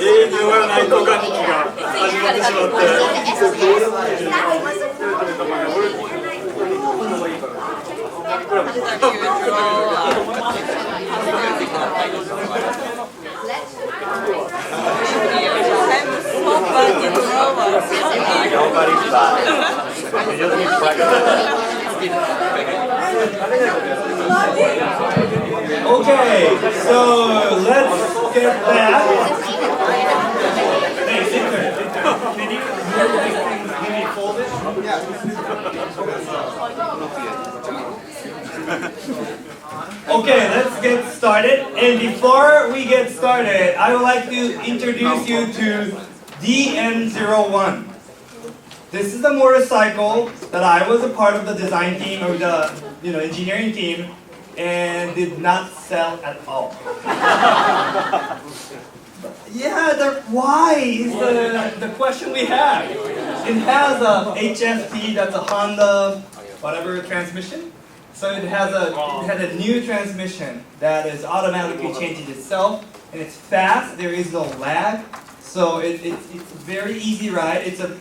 永遠に終わらない交換日記が始まってしまってOkay, so let's get back. Hey, Victor, can you maybe fold it? Okay, let's get started. And before we get started, I would like to introduce you to DN01. This is the motorcycle that I was a part of the design team or the engineering team and did not sell at all. Yeah, why is the question we have. It has a HFT, that's a Honda whatever transmission. So it had a new transmission that is automatically changing itself, and it's fast. There is no lag, so it's a very easy ride. It's a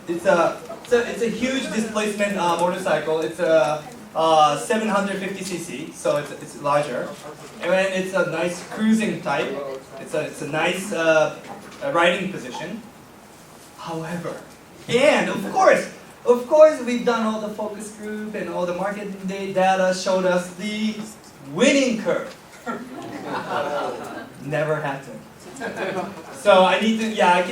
huge displacement motorcycle. It's a 750cc, so it's larger, and it's a nice cruising type. It's a nice riding position. However, and of course, we've done all the focus group and all the market data showed us the winning curve. Never happened. So I need to, I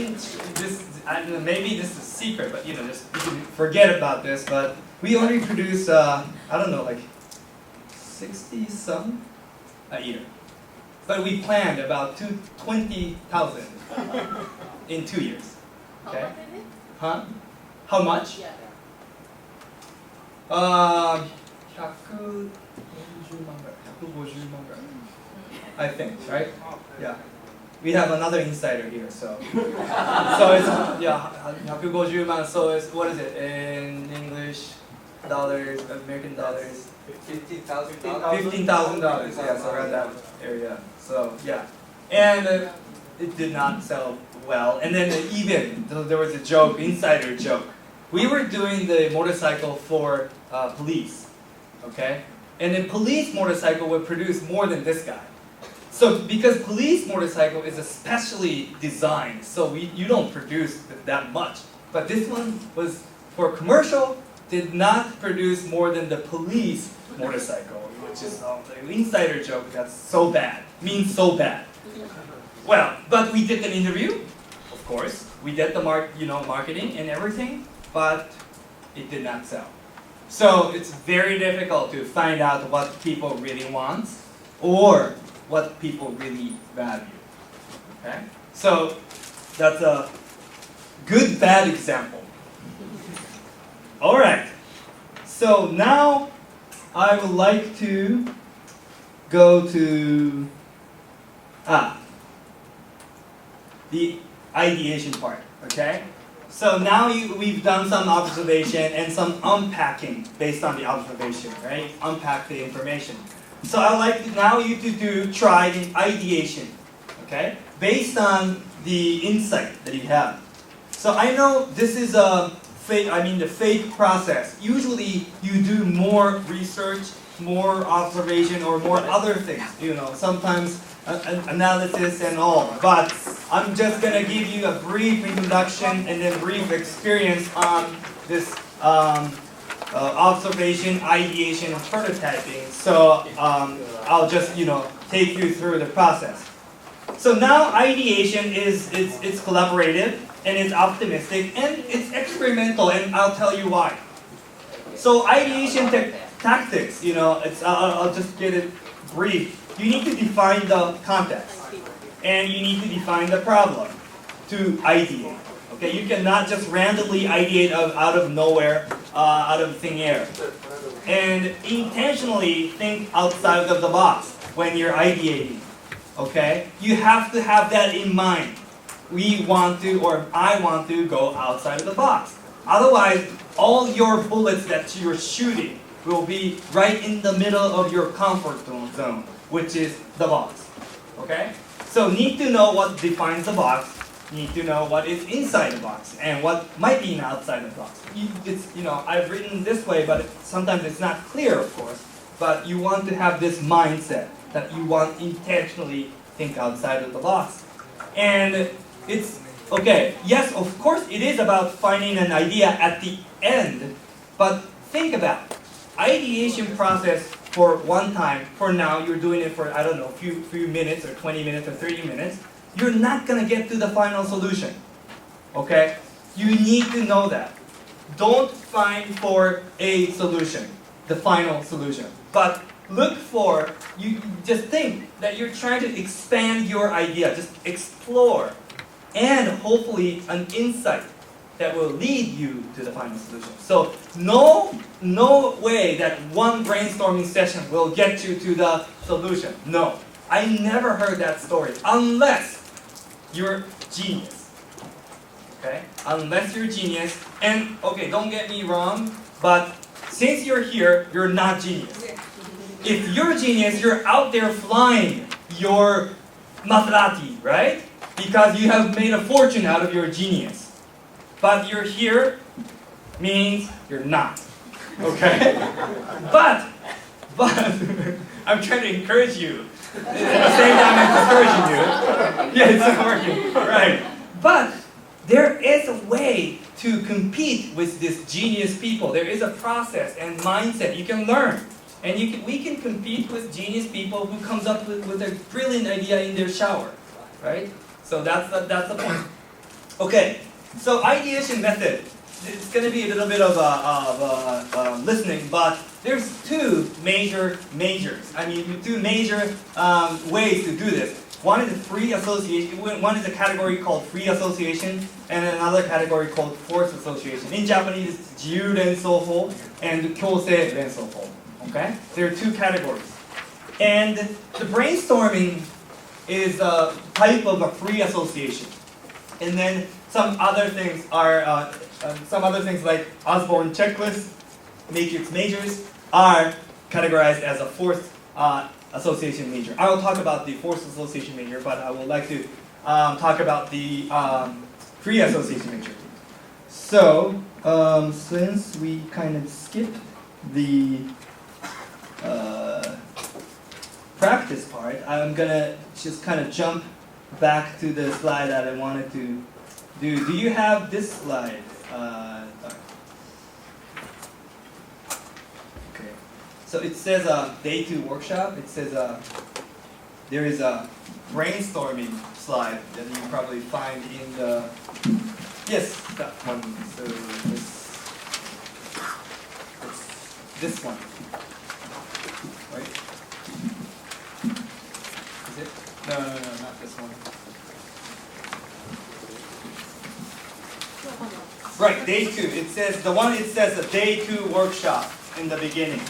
don't know, maybe this is a secret, but just you can forget about this. But we only produce, I don't know, like 60 some a year. But we planned about 20,000 in 2 years. Okay? Huh? How much? 150万ぐらい 150万ぐらい I think, right? Yeah. We have another insider here, so it's 150万. So it's, what is it in English? Dollars, American dollars. $15,000. Yeah, so around that area. So yeah, and it did not sell well. And then even there was a joke, insider joke. We were doing the motorcycle for police, okay? And the police motorcycle would produce more than this guy. So because police motorcycle is especially designed, so you don't produce that much. But this one was for commercial, did not produce more than the police motorcycle, which is an insider joke that's so bad, means so bad. Well, but we did an interview, of course. We did the marketing and everything, but it did not sell. So it's very difficult to find out what people really want or what people really value. Okay? So that's a good bad example. All right. So now I would like to go to the ideation part. Okay? So now we've done some observation and some unpacking based on the observation, right? Unpack the information. So I'd like you to try the ideation, okay? Based on the insight that you have. So I know this is the fake process. Usually you do more research, more observation, or more other things, sometimes analysis and all. But I'm just going to give you a brief introduction and then brief experience on this observation, ideation, and prototyping. So I'll just take you through the process. So now ideation it's collaborative and it's optimistic and it's experimental, and I'll tell you why. So ideation tactics, I'll just get it brief. You need to define the context, and you need to define the problem to ideate. Okay, you cannot just randomly ideate out of nowhere, out of thin air. And intentionally think outside of the box when you're ideating. Okay, you have to have that in mind. We want to, or I want to, go outside of the box. Otherwise, all your bullets that you're shooting will be right in the middle of your comfort zone, which is the box. Okay? So need to know what defines the box, need to know what is inside the box and what might be outside the box. I've written this way, but sometimes it's not clear, of course. But you want to have this mindset that you want intentionally think outside of the box. And it's okay, yes, of course it is about finding an idea at the end, but think about it. Ideation process for one time, for now, you're doing it for, I don't know, a few minutes or 20 minutes or 30 minutes, you're not going to get to the final solution. Okay? You need to know that. Don't find for a solution, the final solution. But look for, you just think that you're trying to expand your idea, just explore, and hopefully an insight that will lead you to the final solution. So no way that one brainstorming session will get you to the solution. No. I never heard that story unless you're genius. Okay? Unless you're genius. And okay, don't get me wrong, but since you're here, you're not genius. If you're genius, you're out there flying your Maserati, right? Because you have made a fortune out of your genius. But you're here means you're not. Okay? But I'm trying to encourage you. At the same time I'm discouraging you. Yeah, it's not working. Right. But there is a way to compete with these genius people. There is a process and mindset you can learn. And we can compete with genius people who comes up with a brilliant idea in their shower. Right? So that's the point. Okay. So ideation method, it's going to be a little bit of listening, but there's two major ways to do this. One is free association. One is a category called free association, and another category called forced association. In Japanese, it's 自由連想法 and 強制連想法. Okay, there are two categories, and the brainstorming is a type of a free association, and then some other things like Osborne checklist, matrix majors are categorized as a forced association major. I will talk about the forced association major, but I would like to talk about the free association major. So since we kind of skipped the practice part, I'm gonna just kind of jump back to the slide that I wanted to do. Do you have this slide? Okay. So it says day 2 workshop. It says there is a brainstorming slide that you probably find in the, yes, that one. So this one, right? Is it? No, not this one. Right, day 2. It says a day 2 workshop in the beginning.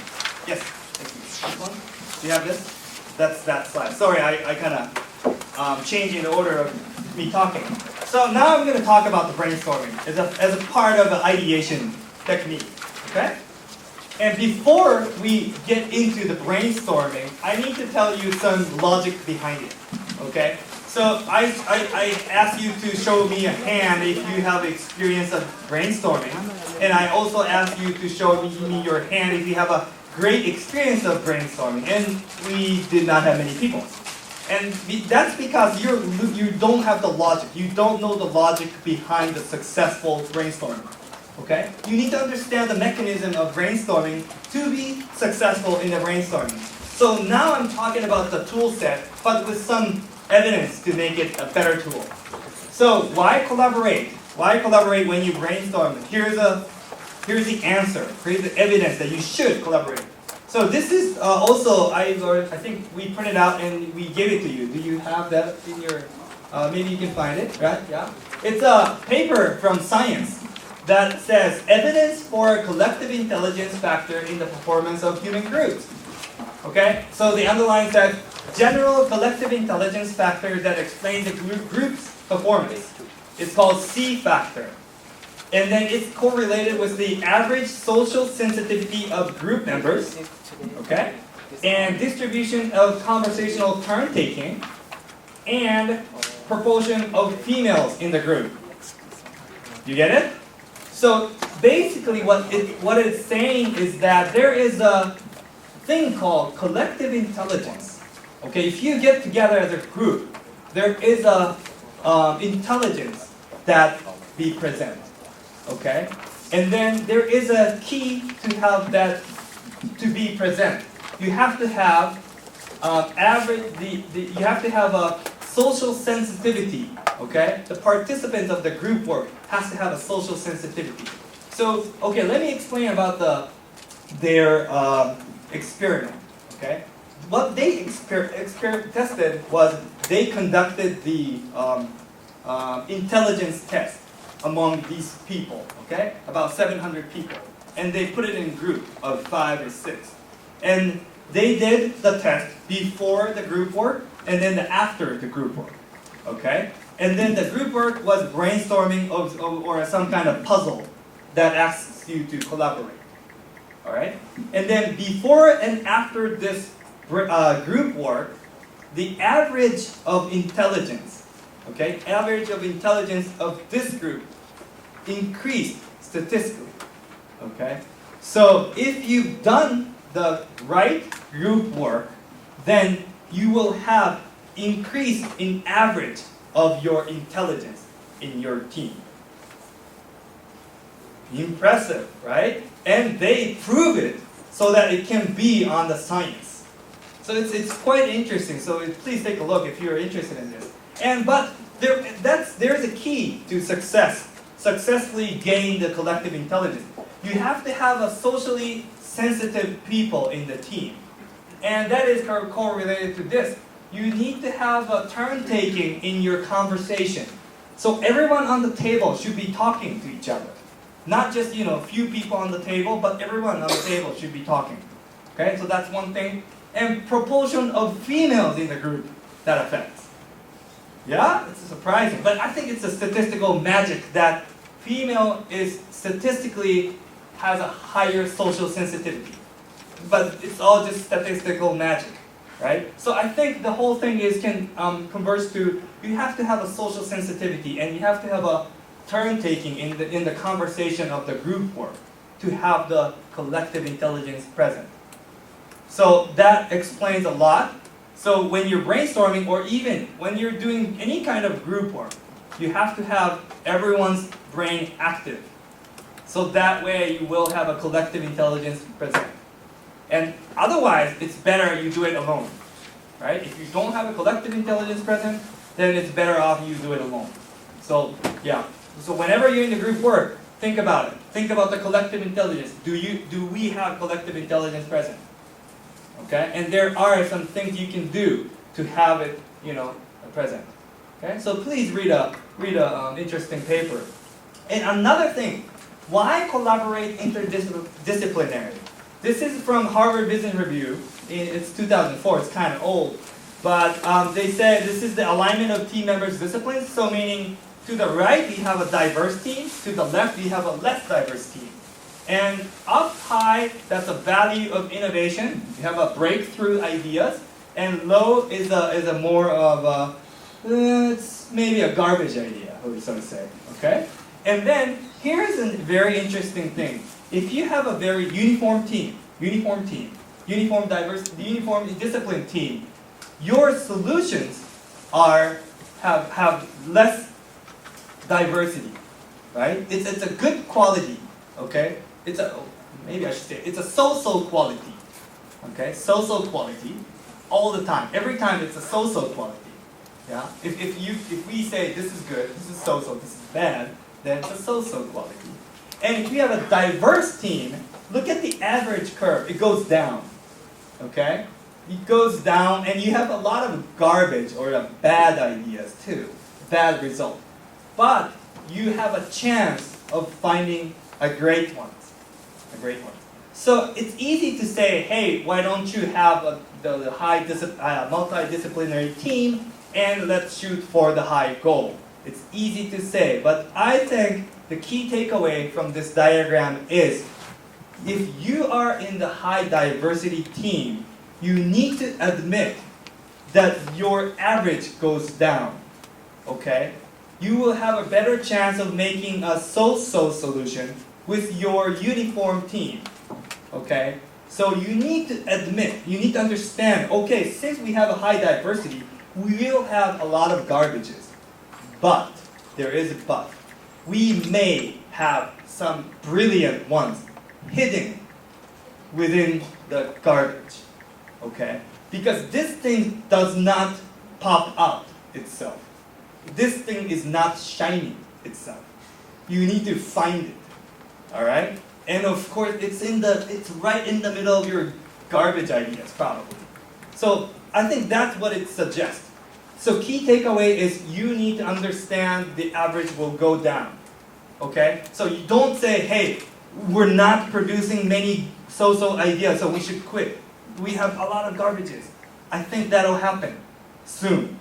Yes, thank you. This one? Do you have this? That's that slide. Sorry, I kind of changing the order of me talking. So now I'm going to talk about the brainstorming as a part of the ideation technique. Okay? And before we get into the brainstorming, I need to tell you some logic behind it. Okay? So I asked you to show me a hand if you have experience of brainstorming. And I also asked you to show me your hand if you have a great experience of brainstorming. And we did not have many people. And that's because you don't have the logic. You don't know the logic behind the successful brainstorming. Okay? You need to understand the mechanism of brainstorming to be successful in the brainstorming. So now I'm talking about the tool set, but with some evidence to make it a better tool. So why collaborate? Why collaborate when you brainstorm? Here's the answer. Here's the evidence that you should collaborate. So this is also, I think we printed out and we gave it to you. Do you have that in your, maybe you can find it, right? Yeah. It's a paper from Science that says evidence for a collective intelligence factor in the performance of human groups. Okay? So the underline says general collective intelligence factor that explains the group's performance. It's called C factor. And then it's correlated with the average social sensitivity of group members, okay? And distribution of conversational turn taking, and proportion of females in the group. You get it? So basically what it's saying is that there is a thing called collective intelligence. Okay, if you get together as a group, there is a intelligence that be present. Okay? And then there is a key to have that to be present. You have to have you have to have a social sensitivity. Okay? The participants of the group work has to have a social sensitivity. So, okay, let me explain about their experiment. Okay? What they tested was they conducted the intelligence test among these people, okay? About 700 people. And they put it in a group of 5 or 6. And they did the test before the group work and then after the group work, okay? And then the group work was brainstorming or some kind of puzzle that asks you to collaborate, all right? And then before and after this group work, the average of intelligence, okay, average of intelligence of this group increased statistically, okay? So if you've done the right group work, then you will have increase in average of your intelligence in your team. Impressive, right? And they prove it so that it can be on the science. So it's quite interesting. So please take a look if you're interested in this. But there's a key to successfully gain the collective intelligence. You have to have a socially sensitive people in the team. And that is correlated to this. You need to have a turn taking in your conversation. So everyone on the table should be talking to each other. Not just, a few people on the table, but everyone on the table should be talking. Okay, so that's one thing. And proportion of females in the group that affects. Yeah, it's surprising, but I think it's a statistical magic that female is statistically has a higher social sensitivity. But it's all just statistical magic, right? So I think the whole thing can converge to you have to have a social sensitivity and you have to have a turn taking in the conversation of the group work to have the collective intelligence present. So that explains a lot. So when you're brainstorming or even when you're doing any kind of group work, you have to have everyone's brain active. So that way you will have a collective intelligence present. And otherwise, it's better you do it alone, right? If you don't have a collective intelligence present, then it's better off you do it alone. So yeah. So whenever you're in the group work, think about it. Think about the collective intelligence. Do we have collective intelligence present? Okay, and there are some things you can do to have it, present. Okay, so please read a interesting paper. And another thing, why collaborate interdisciplinary? This is from Harvard Business Review. It's 2004. It's kind of old, but they said this is the alignment of team members' disciplines. So meaning to the right we have a diverse team. To the left we have a less diverse team. And up high, that's a value of innovation. You have a breakthrough ideas. And low is a more of it's maybe a garbage idea, so to say. Okay? And then here's a very interesting thing. If you have a very uniform disciplined team, your solutions have less diversity, right? It's a good quality, okay? It's a so-so quality, okay? So-so quality, all the time. Every time it's a so-so quality, yeah? If we say this is good, this is so-so, this is bad, then it's a so-so quality. And if you have a diverse team, look at the average curve. It goes down, okay? It goes down, and you have a lot of garbage or bad ideas too, bad result. But you have a chance of finding a great one. So it's easy to say, hey, why don't you have the multidisciplinary team and let's shoot for the high goal. It's easy to say, but I think the key takeaway from this diagram is if you are in the high diversity team, you need to admit that your average goes down, okay? You will have a better chance of making a so-so solution with your uniform team, okay? So you need to admit, you need to understand, okay, since we have a high diversity, we will have a lot of garbages. But, there is a but. We may have some brilliant ones hidden within the garbage, okay? Because this thing does not pop out itself. This thing is not shining itself. You need to find it, all right? And of course, it's right in the middle of your garbage ideas, probably. So I think that's what it suggests. So key takeaway is you need to understand the average will go down, okay? So you don't say, hey, we're not producing many so-so ideas, so we should quit. We have a lot of garbages. I think that'll happen soon,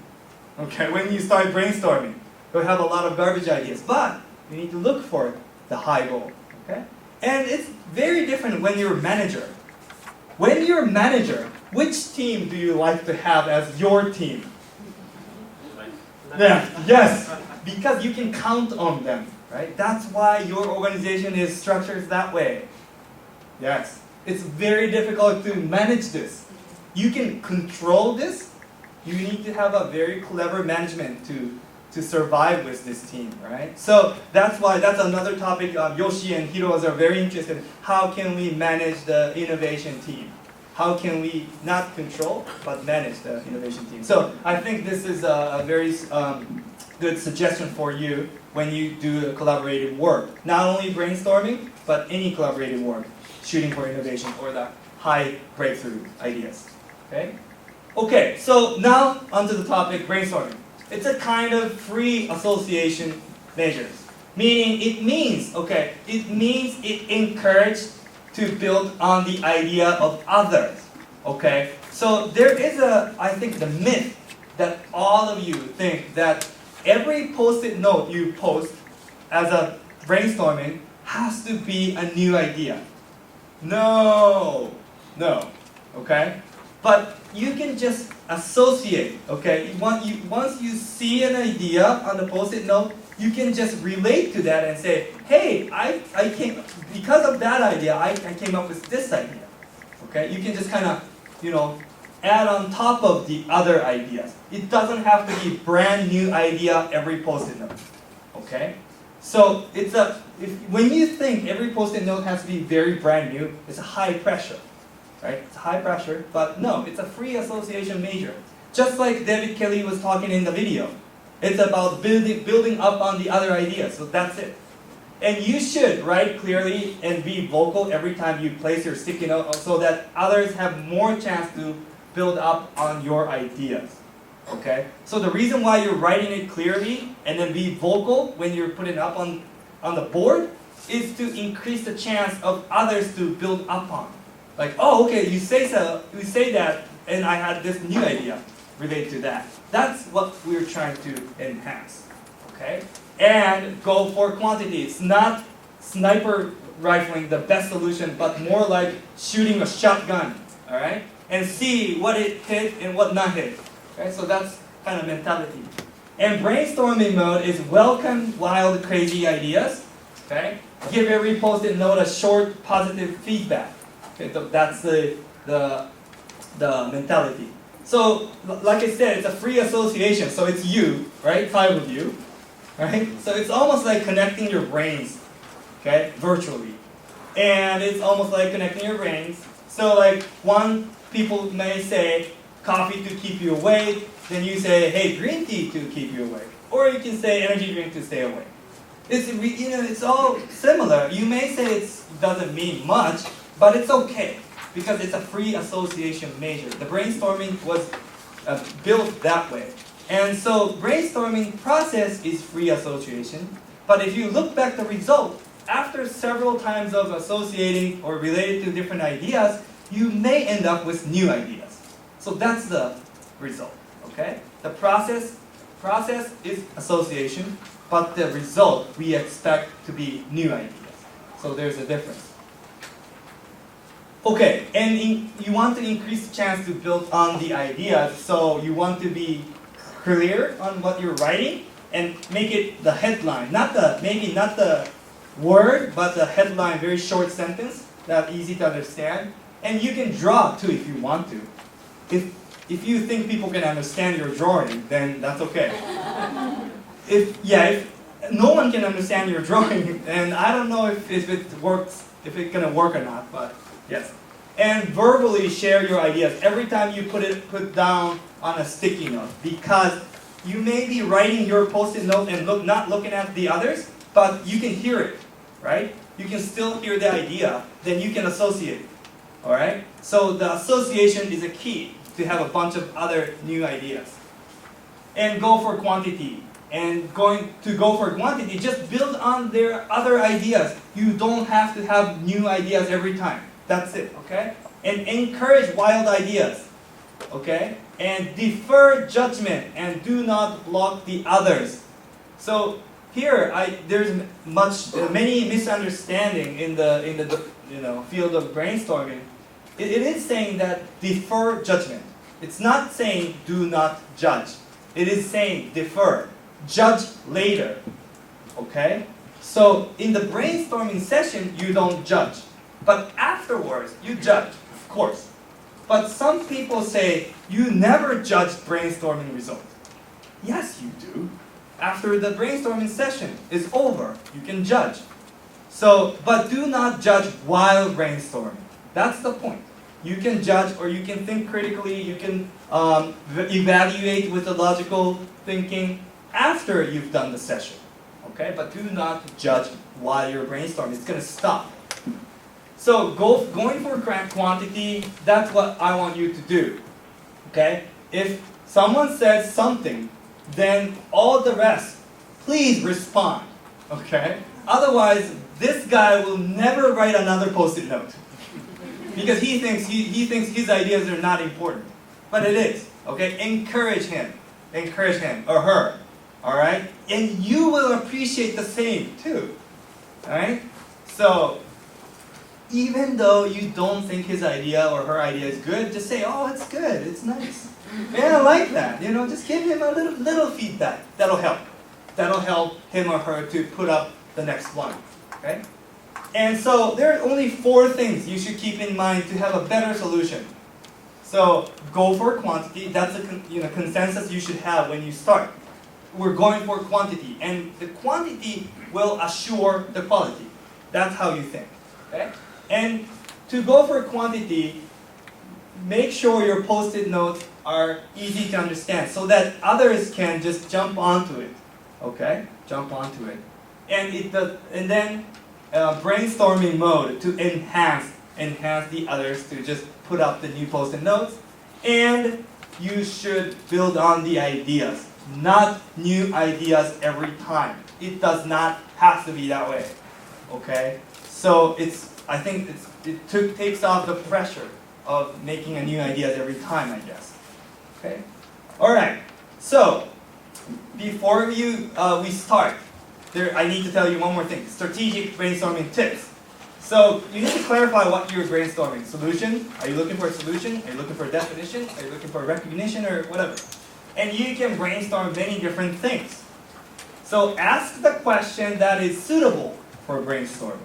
okay? When you start brainstorming, you'll have a lot of garbage ideas, but you need to look for the high goal, okay? And it's very different when you're a manager. When you're a manager, which team do you like to have as your team? Yeah, yes, because you can count on them, right? That's why your organization is structured that way. Yes, it's very difficult to manage this. You can control this. You need to have a very clever management to survive with this team, right? So that's why that's another topic Yoshi and Hiroz are very interested in. How can we manage the innovation team? How can we not control, but manage the innovation team? So I think this is a very good suggestion for you when you do collaborative work. Not only brainstorming, but any collaborative work, shooting for innovation or the high breakthrough ideas. Okay? Okay, so now onto the topic brainstorming. It's a kind of free association measures. Meaning it means it encouraged to build on the idea of others. Okay? So there is I think the myth that all of you think that every post-it note you post as a brainstorming has to be a new idea. No. Okay? But you can just associate, okay? Once you see an idea on the post-it note, you can just relate to that and say, hey, because of that idea, I came up with this idea. Okay? You can just kind of, add on top of the other ideas. It doesn't have to be brand new idea every post-it note. Okay? So when you think every post-it note has to be very brand new, it's a high pressure. Right? It's high pressure, but no, it's a free association measure. Just like David Kelly was talking in the video. It's about building up on the other ideas, so that's it. And you should write clearly and be vocal every time you place your sticky note so that others have more chance to build up on your ideas. Okay? So the reason why you're writing it clearly and then be vocal when you're putting it up on the board is to increase the chance of others to build up on. Like, oh, okay, you say that, and I had this new idea related to that. That's what we're trying to enhance, okay? And go for quantity. It's not sniper rifling the best solution, but more like shooting a shotgun, all right? And see what it hit and what not hit. Okay, so that's kind of mentality. And brainstorming mode is welcome wild, crazy ideas. Okay, give every post-it note a short positive feedback. Okay, so that's the mentality. So, like I said, it's a free association. So it's you, right? 5 of you, right? So it's almost like connecting your brains, okay, virtually. And it's almost like connecting your brains. So like people may say coffee to keep you awake. Then you say, hey, green tea to keep you awake. Or you can say energy drink to stay awake. It's all similar. You may say it doesn't mean much, but it's okay because it's a free association measure. The brainstorming was built that way. And so brainstorming process is free association. But if you look back the result, after several times of associating or related to different ideas, you may end up with new ideas. So that's the result. Okay? The process process is association, but the result we expect to be new ideas. So there's a difference. Okay, and you want to increase the chance to build on the ideas, so you want to be clear on what you're writing and make it the headline, maybe not the word, but the headline, very short sentence that easy to understand. And you can draw too if you want to. If you think people can understand your drawing, then that's okay. If no one can understand your drawing, and I don't know if it works, if it's gonna work or not, but yes. And verbally share your ideas every time you put down on a sticky note, because you may be writing your post-it note and not looking at the others, but you can hear it, right? You can still hear the idea, then you can associate. All right? So the association is a key to have a bunch of other new ideas. And go for quantity. And to go for quantity, just build on their other ideas. You don't have to have new ideas every time. That's it, okay? And encourage wild ideas, okay? And defer judgment and do not block the others. So here, there's many misunderstanding in the field of brainstorming. It is saying that defer judgment. It's not saying do not judge. It is saying defer, judge later. Okay? So in the brainstorming session, you don't judge. But afterwards, you judge, of course. But some people say you never judge brainstorming results. Yes, you do. After the brainstorming session is over, you can judge. But do not judge while brainstorming. That's the point. You can judge, or you can think critically, you can evaluate with the logical thinking after you've done the session. Okay? But do not judge while you're brainstorming. It's going to stop. So going for quantity, that's what I want you to do. Okay? If someone says something, then all the rest, please respond. Okay? Otherwise, this guy will never write another post-it note. Because he thinks his ideas are not important. But it is. Okay? Encourage him or her. Alright? And you will appreciate the same too. Alright? So even though you don't think his idea or her idea is good, just say, oh, it's good, it's nice. Man, I like that. Just give him a little feedback. That'll help. That'll help him or her to put up the next one. Okay? And so there are only 4 things you should keep in mind to have a better solution. So go for quantity. That's a consensus you should have when you start. We're going for quantity, and the quantity will assure the quality. That's how you think. Okay? And to go for quantity, make sure your post-it notes are easy to understand so that others can just jump onto it. Okay? Jump onto it. And then brainstorming mode to enhance the others to just put up the new post-it notes. And you should build on the ideas, not new ideas every time. It does not have to be that way. Okay? So I think it takes off the pressure of making a new ideas every time, I guess. Okay? All right. So before we start, I need to tell you one more thing. Strategic brainstorming tips. So you need to clarify what you're brainstorming. Solution? Are you looking for a solution? Are you looking for a definition? Are you looking for recognition or whatever? And you can brainstorm many different things. So ask the question that is suitable for brainstorming.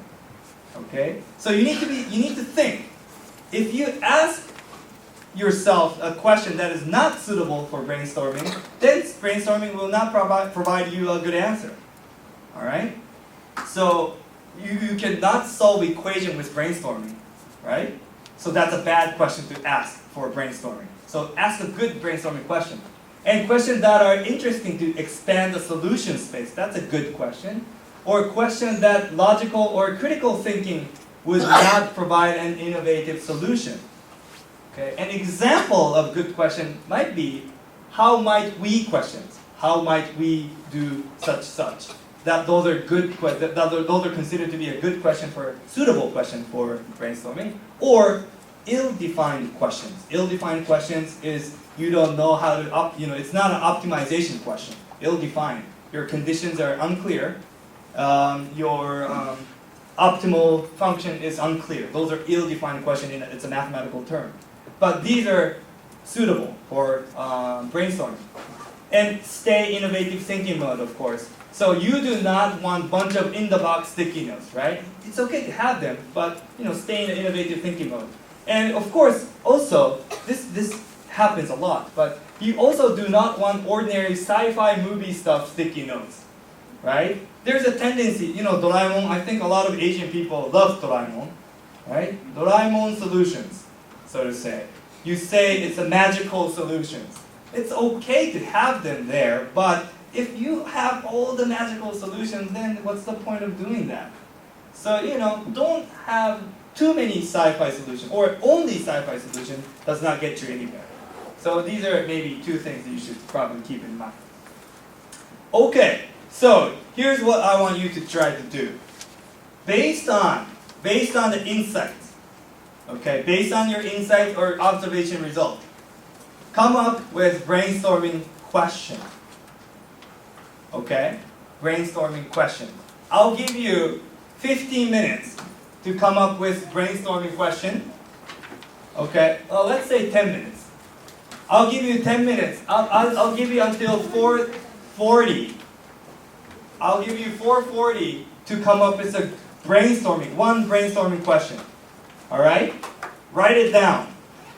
Okay? So you need to think. If you ask yourself a question that is not suitable for brainstorming, then brainstorming will not provide you a good answer. Alright? So you cannot solve equation with brainstorming. Right? So that's a bad question to ask for brainstorming. So ask a good brainstorming question. And questions that are interesting to expand the solution space. That's a good question. Or a question that logical or critical thinking would not provide an innovative solution. Okay? An example of good question might be, how might we questions? How might we do such? Those are good questions. Those are considered to be a good question suitable question for brainstorming. Or ill-defined questions. Ill-defined questions is you don't know how to it's not an optimization question. Ill-defined. Your conditions are unclear. Your optimal function is unclear. Those are ill-defined questions. It's a mathematical term. But these are suitable for brainstorming. And stay innovative thinking mode, of course. So you do not want a bunch of in-the-box sticky notes, right? It's okay to have them, but stay in the innovative thinking mode. And of course, also, this happens a lot, but you also do not want ordinary sci-fi movie stuff sticky notes, right? There's a tendency, Doraemon, I think a lot of Asian people love Doraemon, right? Doraemon solutions, so to say. You say it's a magical solutions. It's okay to have them there, but if you have all the magical solutions, then what's the point of doing that? So, don't have too many sci-fi solutions, or only sci-fi solution does not get you anywhere. So these are maybe two things that you should probably keep in mind. Okay, so here's what I want you to try to do. Based on the insights, okay, based on your insight or observation result, come up with brainstorming question. Okay? Brainstorming question. I'll give you 15 minutes to come up with brainstorming question. Okay? Let's say 10 minutes. I'll give you 10 minutes. I'll give you until 4:40. I'll give you 4:40 to come up with one brainstorming question. Alright? Write it down.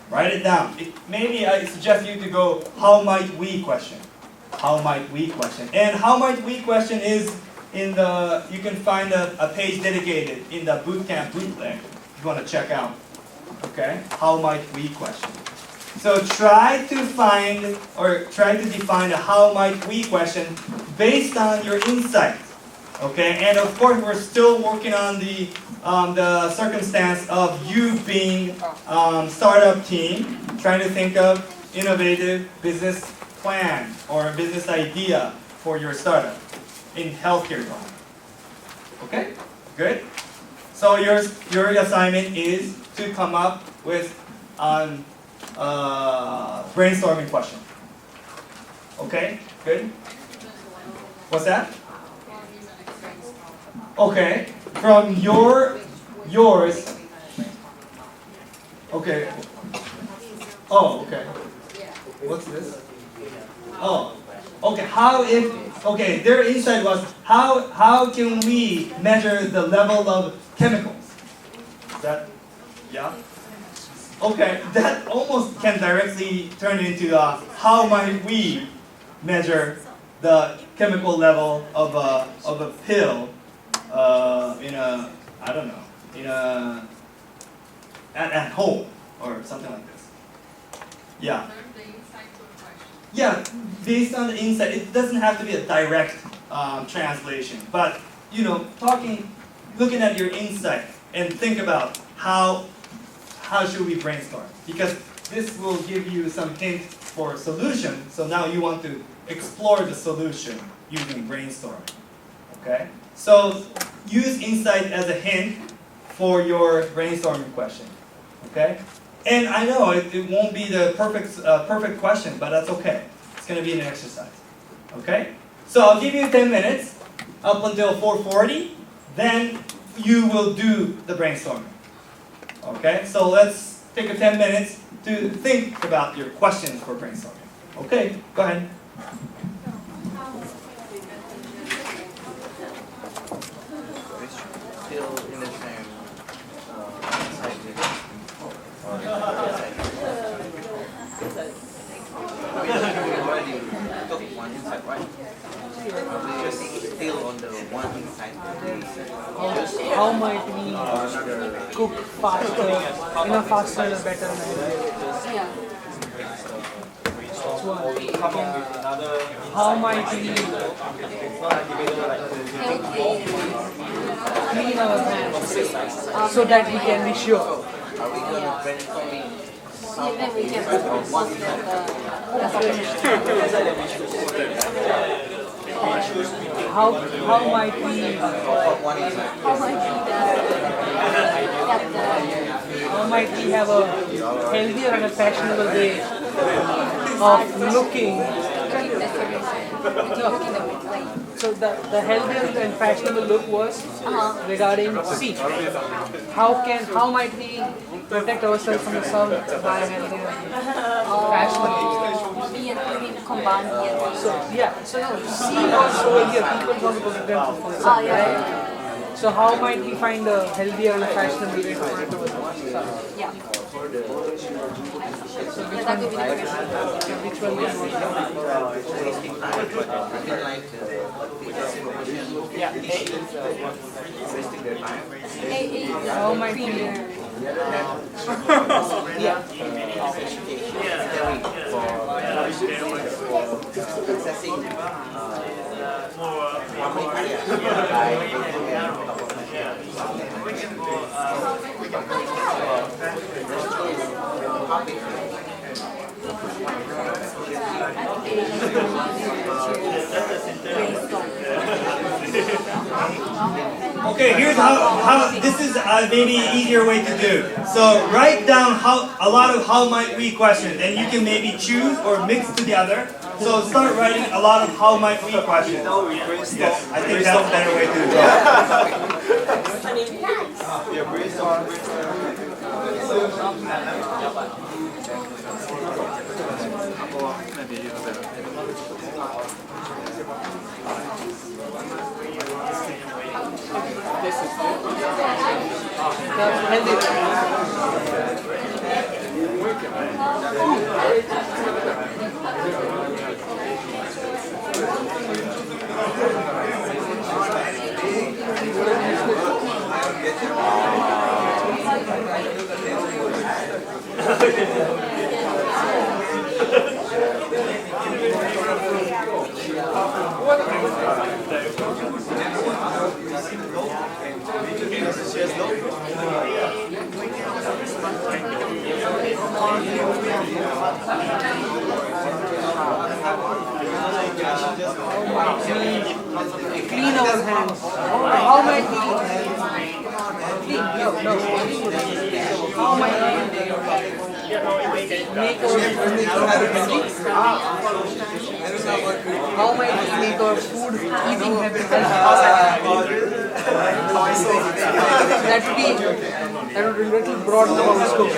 Write it down. Maybe I suggest you to go, how might we question? How might we question? And how might we question is you can find a page dedicated in the bootcamp bootleg if you want to check out. Okay? How might we question? So try to define a how might we question based on your insight. Okay? And of course we're still working on the circumstance of you being startup team, trying to think of innovative business plan or a business idea for your startup in healthcare. Okay, good. So your assignment is to come up with brainstorming question. Okay, good. What's that? Okay, from yours. Okay. Oh, okay. What's this? Oh, okay. Their insight was how can we measure the level of chemicals? Is that, yeah? Okay, that almost can directly turn into how might we measure the chemical level of a pill at home or something like this. Yeah. Yeah, based on the insight, it doesn't have to be a direct translation, but looking at your insight and think about how should we brainstorm, because this will give you some hint for solution. So now you want to explore the solution using brainstorming. Okay, so use insight as a hint for your brainstorming question. Okay. And I know it won't be the perfect question, but that's okay. It's going to be an exercise. Okay? So I'll give you 10 minutes up until 4:40. Then you will do the brainstorming. Okay? So let's take 10 minutes to think about your questions for brainstorming. Okay? Go ahead. Still in the same already took one inside, right? Just still on the one inside. How might we cook faster, in a faster, better manner? How might we clean our hands so that we can be sure? Are we going to brainstorm Even we can put one how might we One is how might we have a healthier and a fashionable way of looking? So the healthier and fashionable look was regarding C. How might we protect ourselves from the sun by healthier and fashionable? Combine here. So yeah, so no, C was over here. People want to protect themselves from the sun, right? So how might we find a healthier and a fashionable way to protect ourselves from the sun? Yeah. So Yeah, that would be the question. which one do you want? wasting time, but I feel like wasting their time. How might we? Yeah. Accessing Okay, here's how this is maybe an easier way to do. So write down a lot of how might we questions, and you can maybe choose or mix together. So start writing a lot of how might we questions. Yes, I think that's a better way to do Clean our hands. How might we clean? No. How might we make our how might we make our food eating habits that would be a little broad about scope.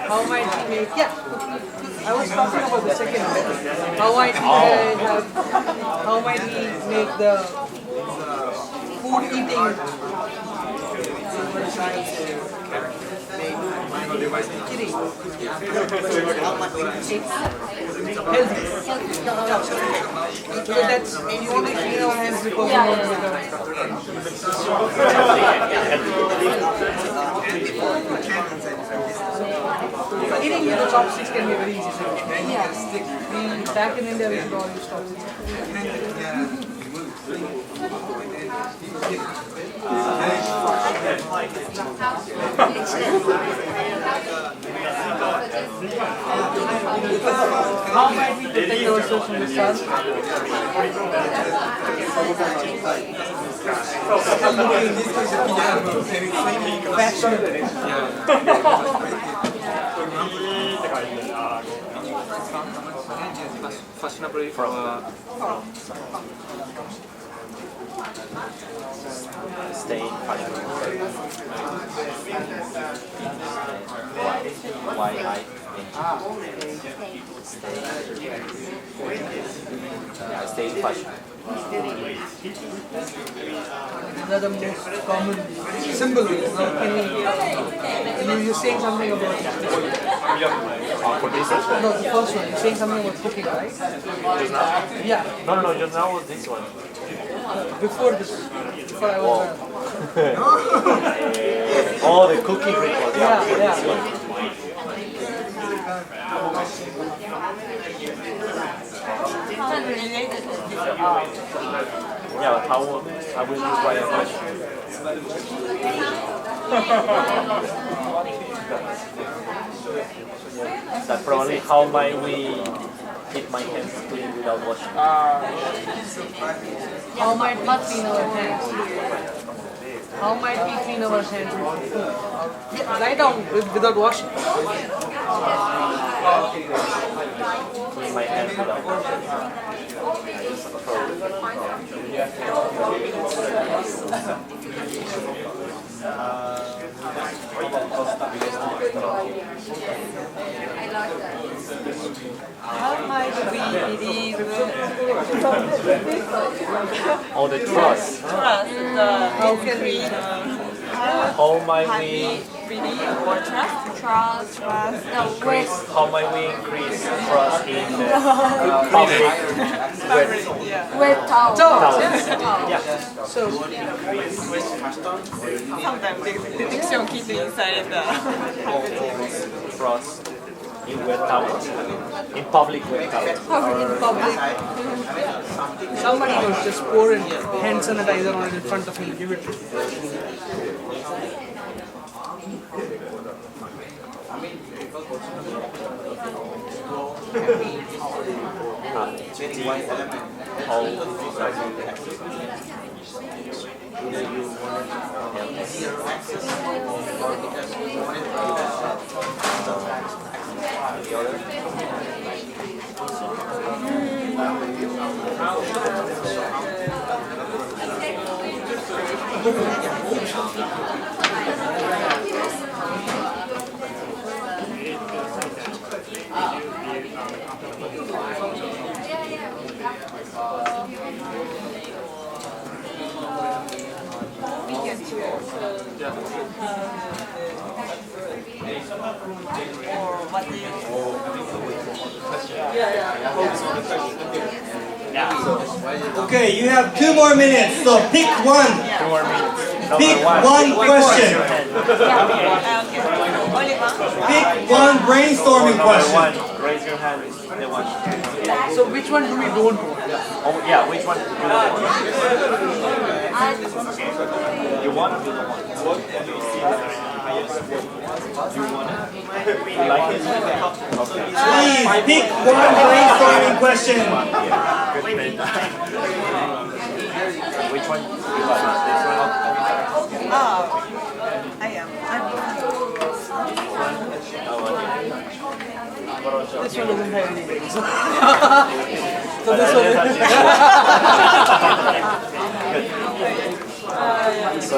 How might we make? Yeah, I was talking about the second bit. How might we make the food eating healthy? So that's you only clean our hands before we go to the eating with the chopsticks can be very easy. Back in India, we should all use chopsticks. How might we protect ourselves from the sun? Fashionably from stay why I stay fashion. These are the most common symbols. You're saying something about For this no, the first one. You're saying something about cooking, right? just now? Yeah. No, just now was this one. Before this, before I was. Oh, the cooking report. Yeah. Related to Yeah, but how will you write a question? That probably how might we keep my hands clean without washing? How might we clean our hands? How might we clean our hands? Yeah, write down without washing. Clean my hands without washing. how might we believe Oh, the trust. trust how can we How might we believe or trust increase? How might we increase trust in the public with towels. towels? Yeah. So, Sometimes the detection kit inside the Trust in wet towels. In public wet towels. in public, somebody was just pouring hand sanitizer on it in front of me. Give it. Okay, you have 2 more minutes, so pick one. 2 more minutes. Pick Number one question. Pick one brainstorming Number question. 1, raise your hand. The one. So which one do we don't want? Oh yeah, which one do you want? You want or you don't want? You want it? You like it? Okay. Please pick one brainstorming question. Which one do you like? This one? This one doesn't have any names. So this one is... So,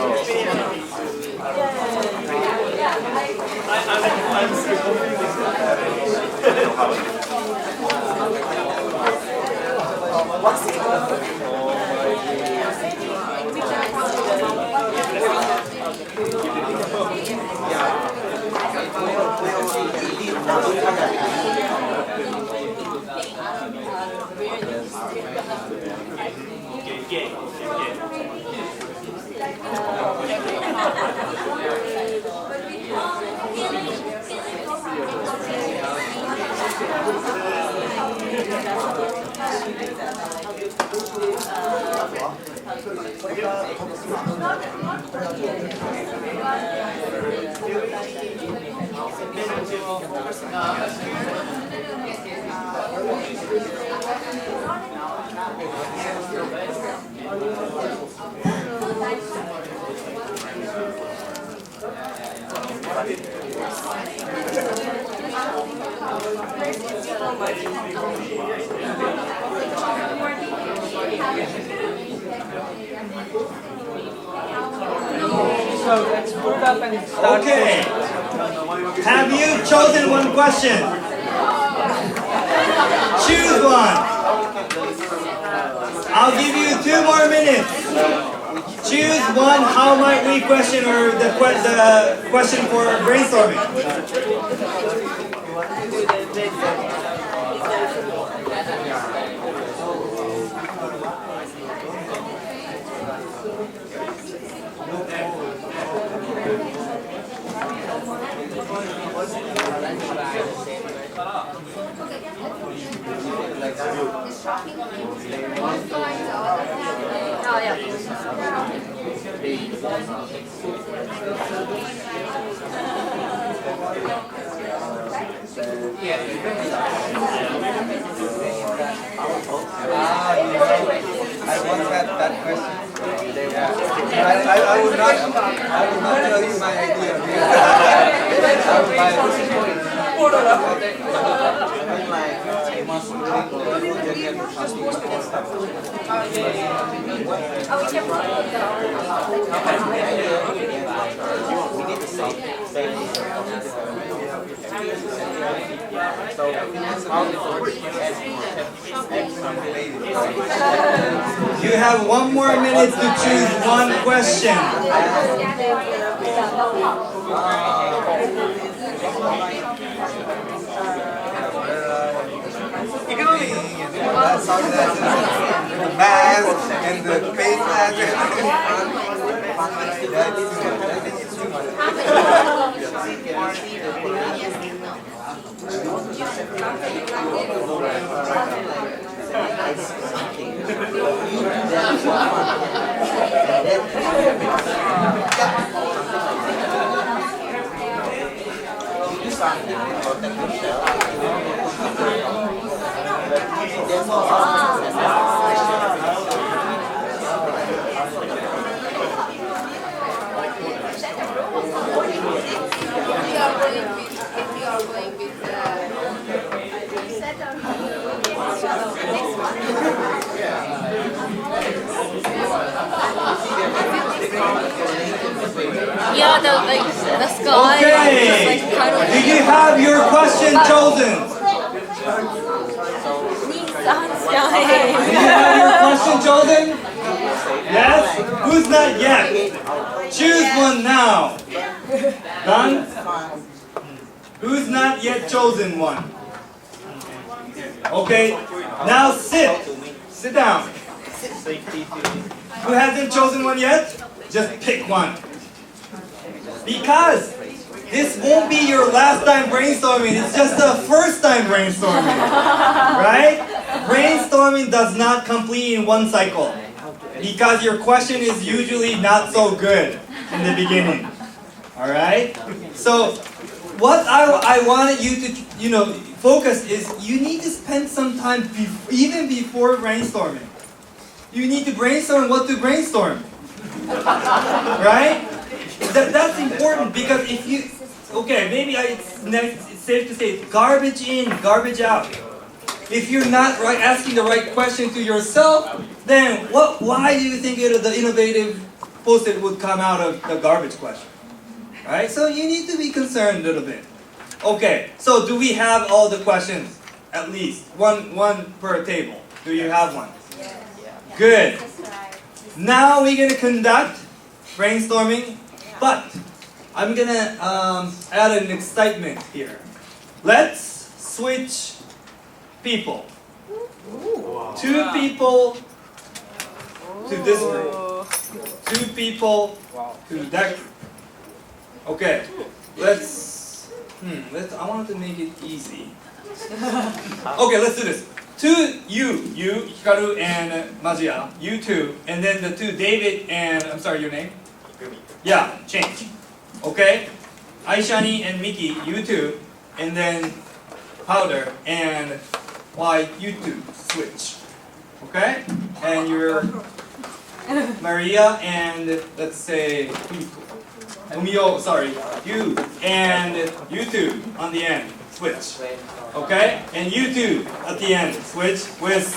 So let's put it up and start. Okay. Have you chosen one question? Choose one. I'll give you 2 more minutes. Choose one. How might we question or the question for brainstorming? I once had that question. I would not tell you my idea. I would buy You have 1 more minute to choose one question. the mask and the face mask. I think it's too much. Yeah, the sky Okay. is like kind of Do you have your question chosen? Do you have your question chosen? Yes? Who's not yet? Choose one now. Done? Who's not yet chosen one? Okay, now sit. Sit down. Who hasn't chosen one yet? Just pick one. Because this won't be your last time brainstorming, it's just the first time brainstorming. Right? Brainstorming does not complete in one cycle. Because your question is usually not so good in the beginning. Alright? So what I wanted you to focus is you need to spend some time even before brainstorming. You need to brainstorm what to brainstorm. Right? That's important because if you, okay, maybe it's safe to say garbage in, garbage out. If you're not asking the right question to yourself, then why do you think the innovative post-it would come out of the garbage question? Right? So you need to be concerned a little bit. Okay, so do we have all the questions? At least one per table. Do you have one? Good. Now we're going to conduct brainstorming, but I'm going to add an excitement here. Let's switch people. 2 people to this group. 2 people to that group. Okay, I wanted to make it easy. Okay, let's do this. 2 you, Hikaru and Majiya, you 2, and then the 2 David and, I'm sorry, your name? Yeah, change. Okay? Aishani and Miki, you 2, and then Powder and you 2, switch. Okay? And you're Maria and, let's say, Umio, sorry, you and you 2 on the end, switch. Okay? And you 2 at the end, switch with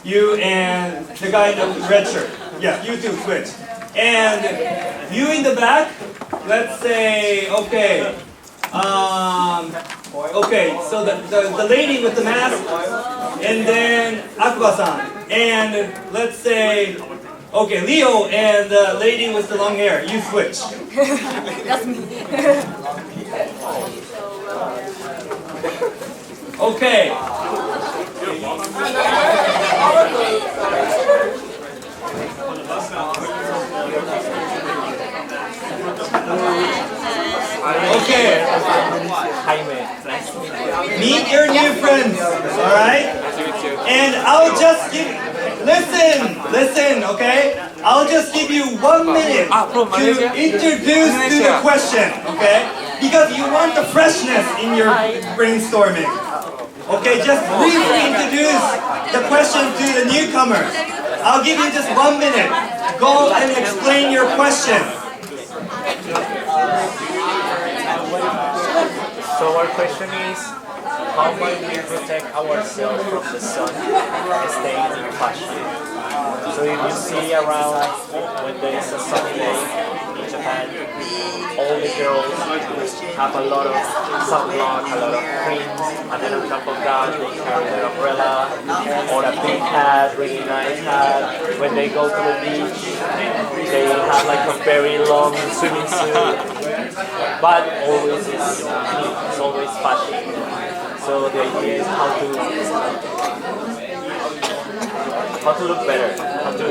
you and the guy in the red shirt. Yeah, you 2 switch. And you in the back, let's say, okay. Okay, so the lady with the mask, and then Akuba-san. And let's say, okay, Leo and the lady with the long hair, you switch. that's me. Okay. Okay. Meet your new friends. All right. And I'll just give. Listen. Okay. I'll just give you 1 minute to introduce to the question. Okay. Because you want the freshness in your brainstorming. Okay. Just briefly introduce the question to the newcomers. I'll give you just 1 minute. Go and explain your question. So our question is, how might we protect ourselves from the sun and stay in fashion? So if you see around when there is a sunny day in Japan, all the girls have a lot of sunblock, a lot of creams, and then on top of that they carry their umbrella or a big hat, really nice hat. When they go to the beach, they have like a very long swimming suit, but always it's neat, it's always fashion. So the idea is how to look better, how to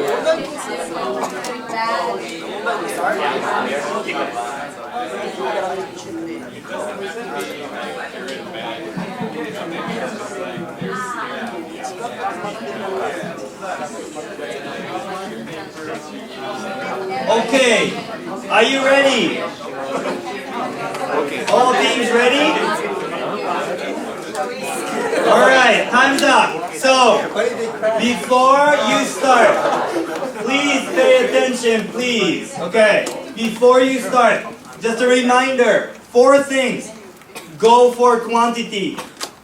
Okay, are you ready? All teams ready? Alright, time's up. So, before you start, please pay attention, please. Okay, before you start, just a reminder, 4 things. Go for quantity.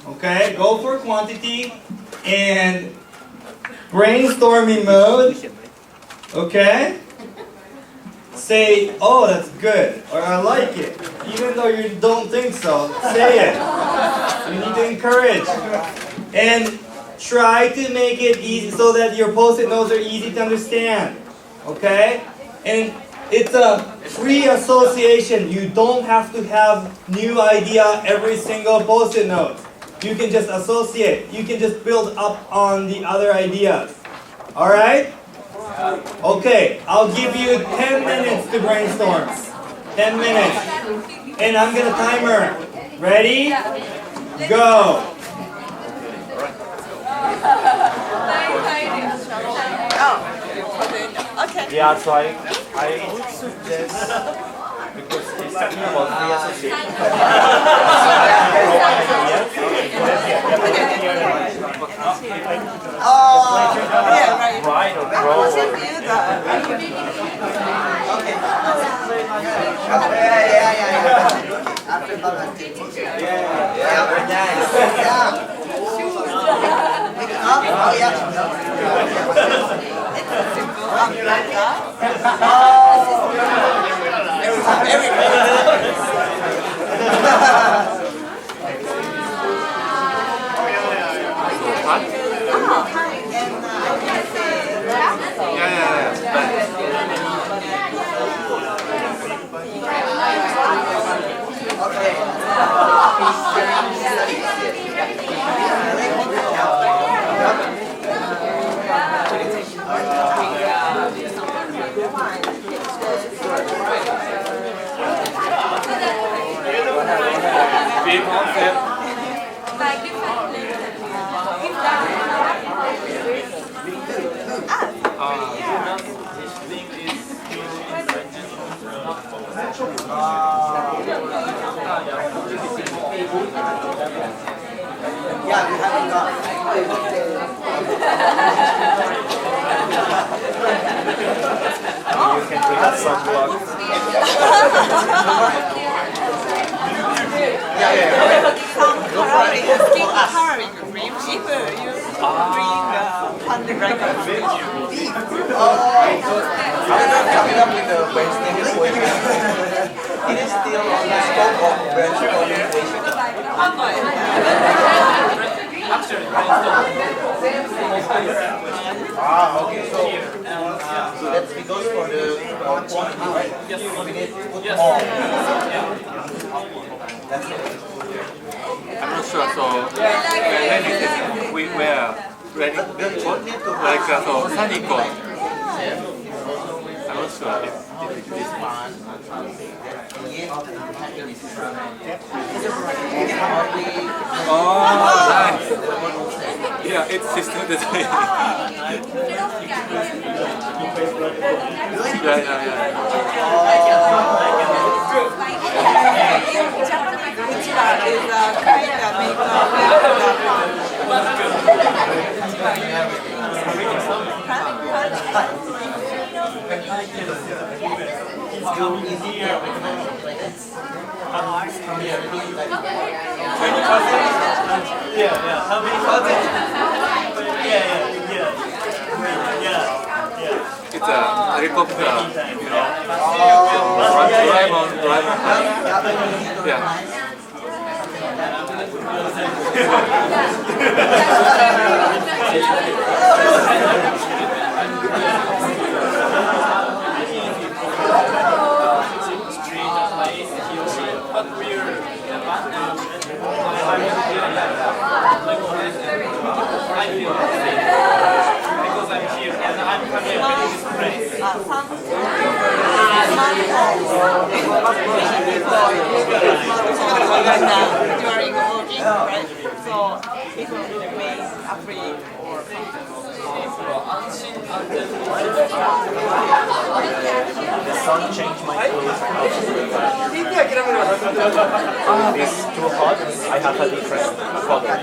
Okay, go for quantity and brainstorming mode. Okay? Say, oh, that's good, or I like it. Even though you don't think so, say it. You need to encourage. And try to make it easy so that your post-it notes are easy to understand. Okay? And it's a free association. You don't have to have new idea every single post-it note. You can just associate. You can just build up on the other ideas. Alright? Okay, I'll give you 10 minutes to brainstorm. 10 minutes. And I'm gonna timer. Ready? Go. Okay. Yeah, so I would suggest, because he's talking about free association, Yeah, right. write or draw. Yeah, we haven't got. You can bring up sunblock. Skin coloring cream. If you bring funding like a I'm not coming up with a brainstorming question. It is still on the scope of brainstorming question. Okay, so that's because for the quantity, right? We need to put all. That's it. I'm not sure. So we were ready like so sunny coat. I'm not sure if this one. Oh, nice. Yeah, it's system design. Is a kind of How many cousins? It's a helicopter, you know. Drive on. Yeah. during working, right? So it will remain free or The sun changed my clothes. It's too hot. I have a different color.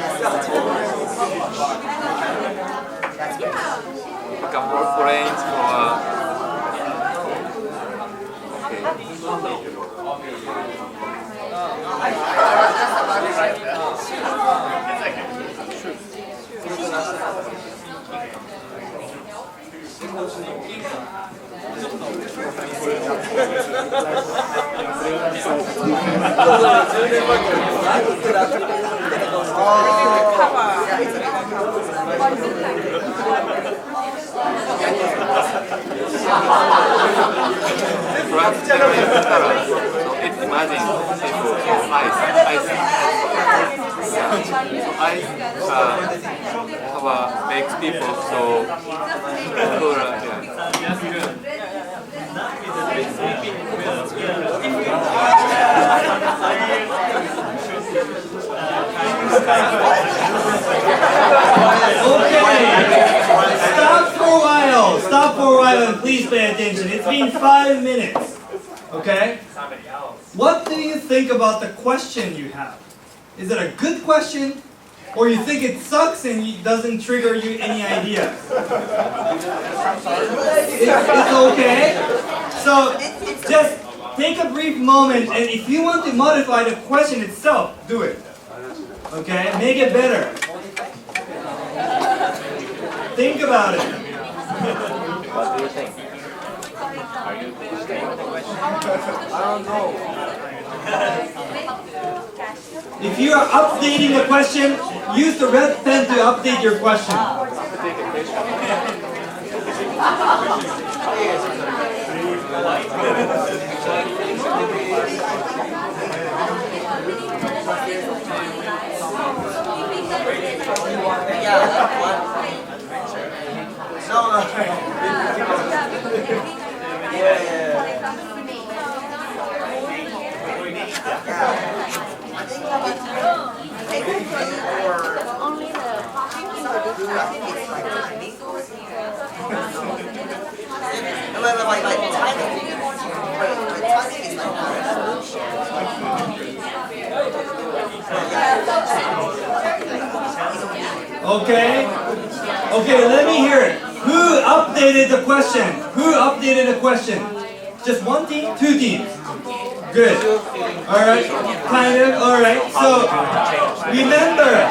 Become more brains for imagine people ice. Ice makes people so cooler. Stop for a while and please pay attention. It's been 5 minutes. Okay? What do you think about the question you have? Is it a good question? Or you think it sucks and it doesn't trigger you any ideas? It's okay. So just take a brief moment, and if you want to modify the question itself, do it. Okay? Make it better. Think about it. What do you think? Are you staying with the question? I don't know. If you are updating the question, use the red pen to update your question. Okay? Okay, let me hear it. Who updated the question? Who updated the question? Just one team? Two teams? Good. Alright, kind of, alright. So, remember,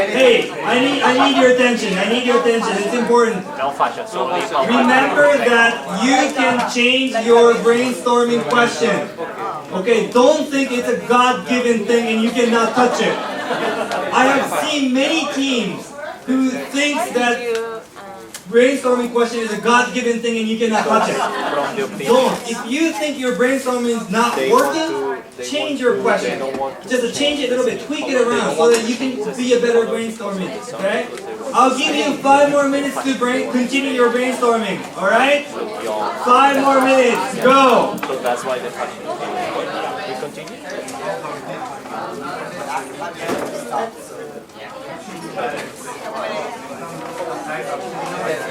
hey, I need your attention. I need your attention. It's important. No fashion, so Remember that you can change your brainstorming question. Okay, don't think it's a God-given thing and you cannot touch it. I have seen many teams who thinks that brainstorming question is a God-given thing and you cannot touch it. Don't. If you think your brainstorming is not working, change your question. Just change it a little bit, tweak it around so that you can be a better brainstorming. Okay? I'll give you 5 more minutes to continue your brainstorming. Alright? 5 more minutes. Go! So that's why the fashion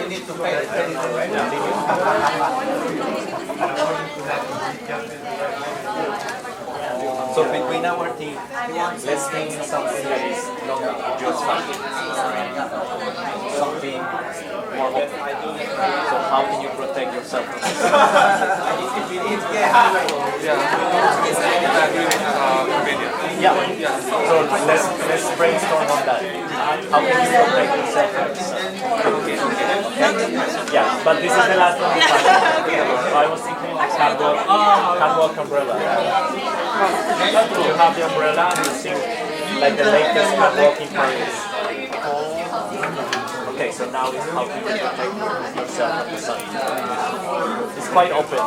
You need to pay attention, right? So between our team, let's think something that is not just fashion, something more open. So how can you protect yourself from this? Yeah. So let's brainstorm on that. How can you protect yourself from this? Yeah, but this is the last one. So I was thinking like catwalk umbrella. You have the umbrella and you see like the latest catwalk in Paris. Okay, so now it's how can you protect yourself from the sun. It's quite open.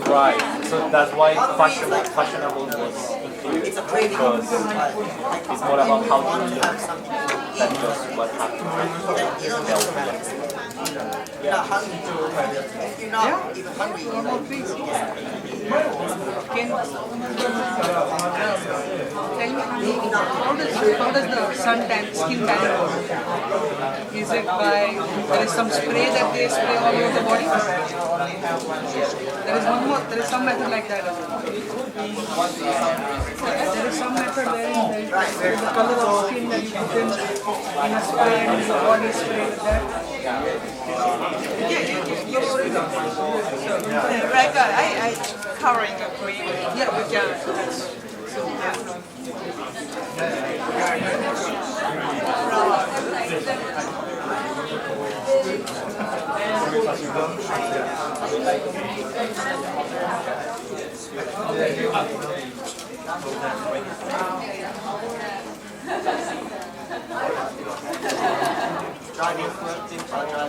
Right, so that's why fashionable was included, because it's more about how you look than just what happened. You're not hungry. You're not even hungry. One more please. Can tell me how does the suntan skin tan work? Is it by there is some spray that they spray all over the body? There is some method like that. There is some method where the color of skin that you put in a spray and the body spray with that. Like I covering a cream. Yeah. Driving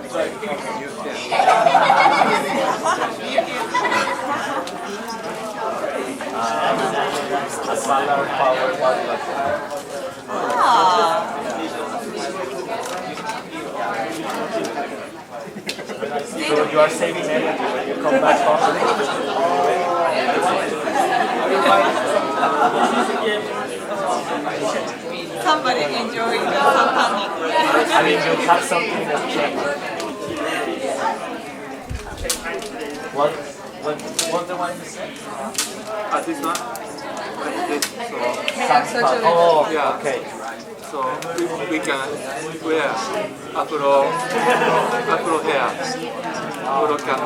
driving. A solar powered body. So you are saving energy when you come back home. Somebody enjoying the suntan. I mean, you have something that changed. What the one you said? This one? Oh, Yeah. okay. So we can wear afro hair, afro cap.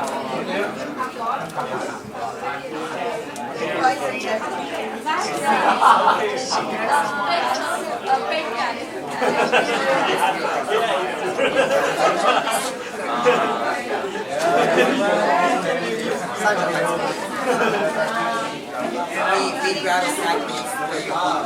We grab a snack piece where you are.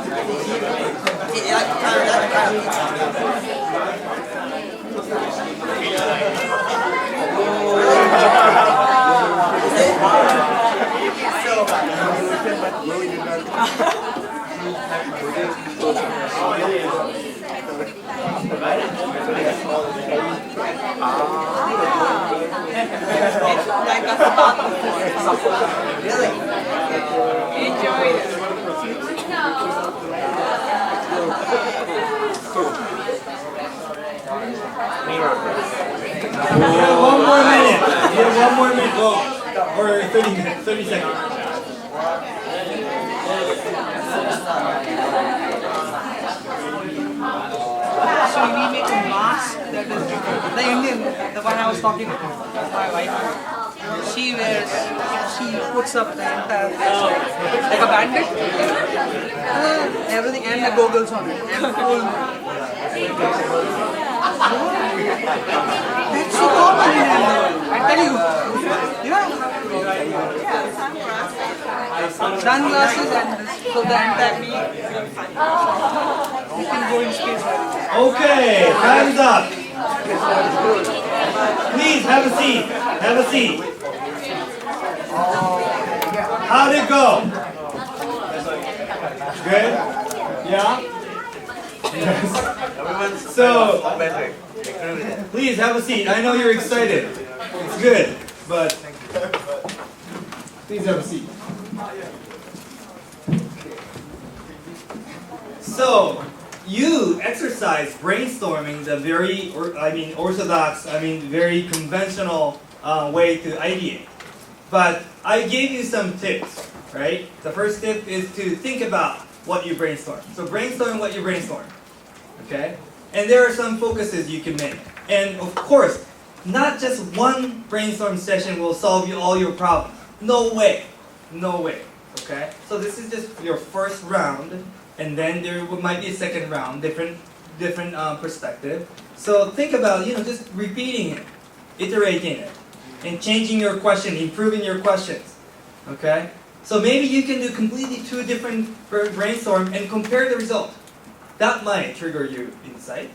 Like a spot. Really? Enjoy it. One more minute. You have 1 more minute. Go. Or 30 minutes. 30 seconds. So we make a mask that is the Indian, the one I was talking about, my wife. She puts up the entire like a bandit, everything, and the goggles on it, and full. That's so common in India. I tell you. Yeah. sunglasses and so the entire meal you can go in space. Okay, time's up. Please have a seat. Have a seat. How'd it go? Good? Yeah? Yes. So, please have a seat. I know you're excited. It's good, but please have a seat. So, you exercise brainstorming the very, orthodox, very conventional way to ideate. But I gave you some tips, right? The first tip is to think about what you brainstorm. So brainstorm what you brainstorm, okay? And there are some focuses you can make. And of course, not just one brainstorm session will solve all your problems. No way, no way, okay? So this is just your first round, and then there might be a second round, different perspective. So think about, just repeating it, iterating it, and changing your question, improving your questions, okay? So maybe you can do completely two different brainstorm and compare the result. That might trigger your insight.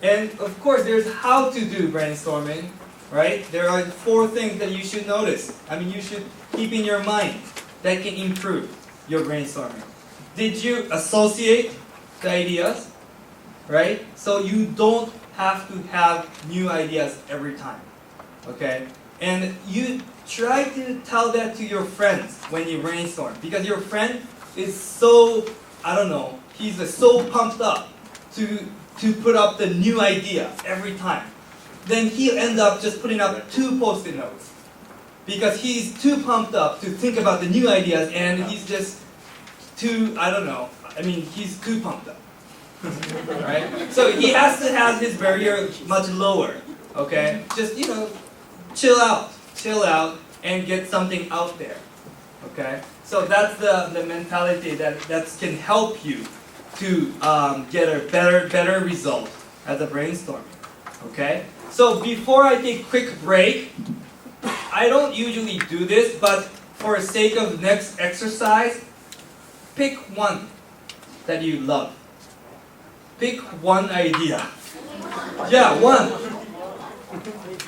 And of course, there's how to do brainstorming, right? There are 4 things that you should notice. You should keep in your mind that can improve your brainstorming. Did you associate the ideas, right? So you don't have to have new ideas every time, okay? And you try to tell that to your friends when you brainstorm, because your friend is so, he's so pumped up to put up the new idea every time. Then he'll end up just putting up 2 post-it notes, because he's too pumped up to think about the new ideas, and he's just too, he's too pumped up. Right? So he has to have his barrier much lower, okay? Just, chill out, and get something out there, okay? So that's the mentality that can help you to get a better result at the brainstorming, okay? So before I take a quick break, I don't usually do this, but for the sake of next exercise, pick one that you love. Pick one idea. Yeah, one.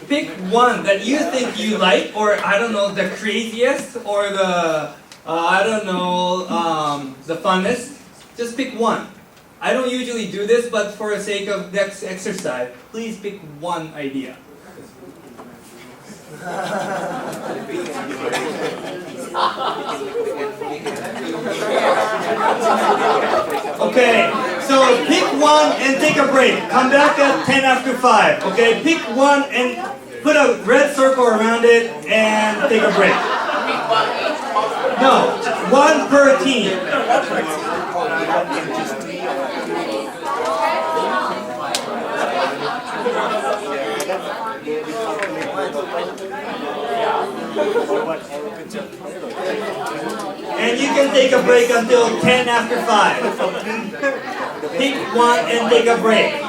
Pick one that you think you like, or the craziest, or the the funnest. Just pick one. I don't usually do this, but for the sake of next exercise, please pick one idea. Okay, so pick one and take a break. Come back at 10 after 5. Okay, pick one and put a red circle around it and take a break. No, 1 per team. And you can take a break until 10 after 5. Pick one and take a break.